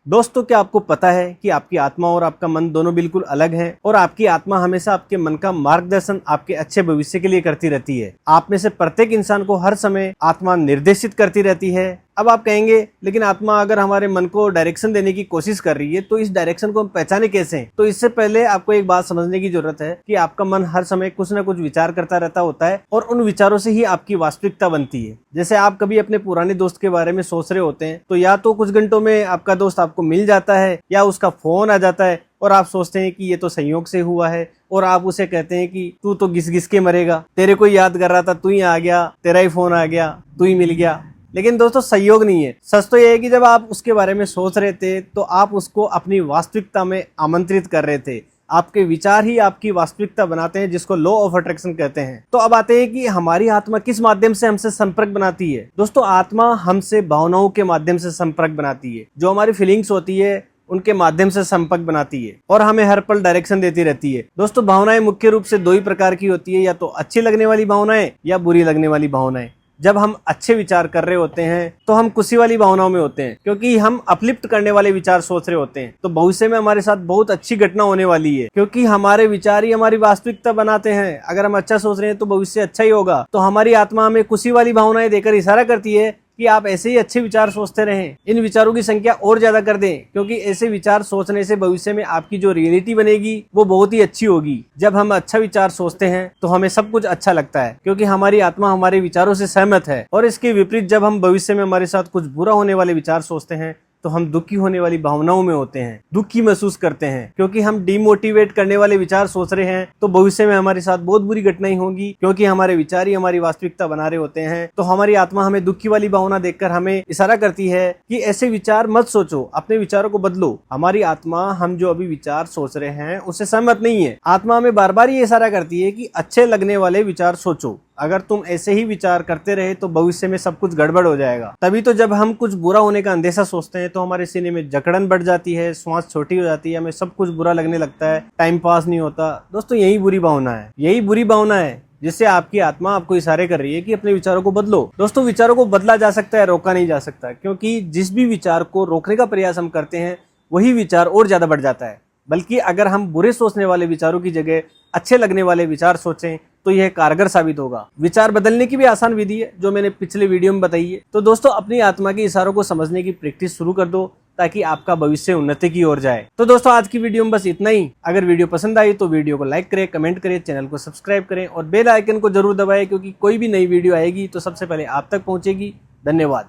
दोस्तों, क्या आपको पता है कि आपकी आत्मा और आपका मन दोनों बिल्कुल अलग हैं और आपकी आत्मा हमेशा आपके मन का मार्गदर्शन आपके अच्छे भविष्य के लिए करती रहती है। आप में से प्रत्येक इंसान को हर समय आत्मा निर्देशित करती रहती है। अब आप कहेंगे, लेकिन आत्मा अगर हमारे मन को डायरेक्शन देने की कोशिश कर रही है तो इस डायरेक्शन को हम पहचाने कैसे? तो इससे पहले आपको एक बात समझने की जरूरत है कि आपका मन हर समय कुछ न कुछ विचार करता रहता होता है और उन विचारों से ही आपकी वास्तविकता बनती है। जैसे आप कभी अपने पुराने दोस्त के बारे में सोच रहे होते हैं तो या तो कुछ घंटों में आपका दोस्त आपको मिल जाता है या उसका फोन आ जाता है और आप सोचते हैं कि ये तो संयोग से हुआ है और आप उसे कहते हैं कि तू तो घिस घिस के मरेगा, तेरे को याद कर रहा था, तू ही आ गया, तेरा ही फोन आ गया, तू ही मिल गया। लेकिन दोस्तों, संयोग नहीं है। सच तो यह है कि जब आप उसके बारे में सोच रहे थे तो आप उसको अपनी वास्तविकता में आमंत्रित कर रहे थे। आपके विचार ही आपकी वास्तविकता बनाते हैं, जिसको लॉ ऑफ अट्रैक्शन कहते हैं। तो अब आते हैं कि हमारी आत्मा किस माध्यम से हमसे संपर्क बनाती है। दोस्तों, आत्मा हमसे भावनाओं के माध्यम से संपर्क बनाती है। जो हमारी फीलिंग्स होती है उनके माध्यम से संपर्क बनाती है और हमें हर पल डायरेक्शन देती रहती है। दोस्तों, भावनाएं मुख्य रूप से दो ही प्रकार की होती है, या तो अच्छी लगने वाली भावनाएं या बुरी लगने वाली भावनाएं। जब हम अच्छे विचार कर रहे होते हैं तो हम खुशी वाली भावनाओं में होते हैं, क्योंकि हम अपलिफ्ट करने वाले विचार सोच रहे होते हैं। तो भविष्य में हमारे साथ बहुत अच्छी घटना होने वाली है, क्योंकि हमारे विचार ही हमारी वास्तविकता बनाते हैं। अगर हम अच्छा सोच रहे हैं तो भविष्य अच्छा ही होगा। तो हमारी आत्मा हमें खुशी वाली भावनाएं देकर इशारा करती है कि आप ऐसे ही अच्छे विचार सोचते रहें, इन विचारों की संख्या और ज्यादा कर दें, क्योंकि ऐसे विचार सोचने से भविष्य में आपकी जो रियलिटी बनेगी वो बहुत ही अच्छी होगी। जब हम अच्छा विचार सोचते हैं तो हमें सब कुछ अच्छा लगता है, क्योंकि हमारी आत्मा हमारे विचारों से सहमत है। और इसके विपरीत जब हम भविष्य में हमारे साथ कुछ बुरा होने वाले विचार सोचते हैं तो हम दुखी होने वाली भावनाओं में होते हैं, दुखी महसूस करते हैं, क्योंकि हम डिमोटिवेट करने वाले विचार सोच रहे हैं। तो भविष्य में हमारे साथ बहुत बुरी घटनाएं होंगी, क्योंकि हमारे विचार ही हमारी वास्तविकता बना रहे होते हैं। तो हमारी आत्मा हमें दुखी वाली भावना देखकर हमें इशारा करती है कि ऐसे विचार मत सोचो, अपने विचारों को बदलो। हमारी आत्मा हम जो अभी विचार सोच रहे हैं उससे सहमत नहीं है। आत्मा हमें बार बार ये इशारा करती है कि अच्छे लगने वाले विचार सोचो। अगर तुम ऐसे ही विचार करते रहे तो भविष्य में सब कुछ गड़बड़ हो जाएगा। तभी तो जब हम कुछ बुरा होने का अंदेशा सोचते हैं तो हमारे सीने में जकड़न बढ़ जाती है, श्वास छोटी हो जाती है, हमें सब कुछ बुरा लगने लगता है, टाइम पास नहीं होता। दोस्तों, यही बुरी भावना है, यही बुरी भावना है जिससे आपकी आत्मा आपको इशारे कर रही है कि अपने विचारों को बदलो। दोस्तों, विचारों को बदला जा सकता है, रोका नहीं जा सकता, क्योंकि जिस भी विचार को रोकने का प्रयास हम करते हैं वही विचार और ज्यादा बढ़ जाता है। बल्कि अगर हम बुरे सोचने वाले विचारों की जगह अच्छे लगने वाले विचार सोचें तो यह कारगर साबित होगा। विचार बदलने की भी आसान विधि है, जो मैंने पिछले वीडियो में बताई है। तो दोस्तों, अपनी आत्मा के इशारों को समझने की प्रैक्टिस शुरू कर दो, ताकि आपका भविष्य उन्नति की ओर जाए। तो दोस्तों, आज की वीडियो में बस इतना ही। अगर वीडियो पसंद आई तो वीडियो को लाइक करें, कमेंट करें, चैनल को सब्सक्राइब करें और बेल आइकन को जरूर दबाएं, क्योंकि कोई भी नई वीडियो आएगी तो सबसे पहले आप तक पहुंचेगी। धन्यवाद।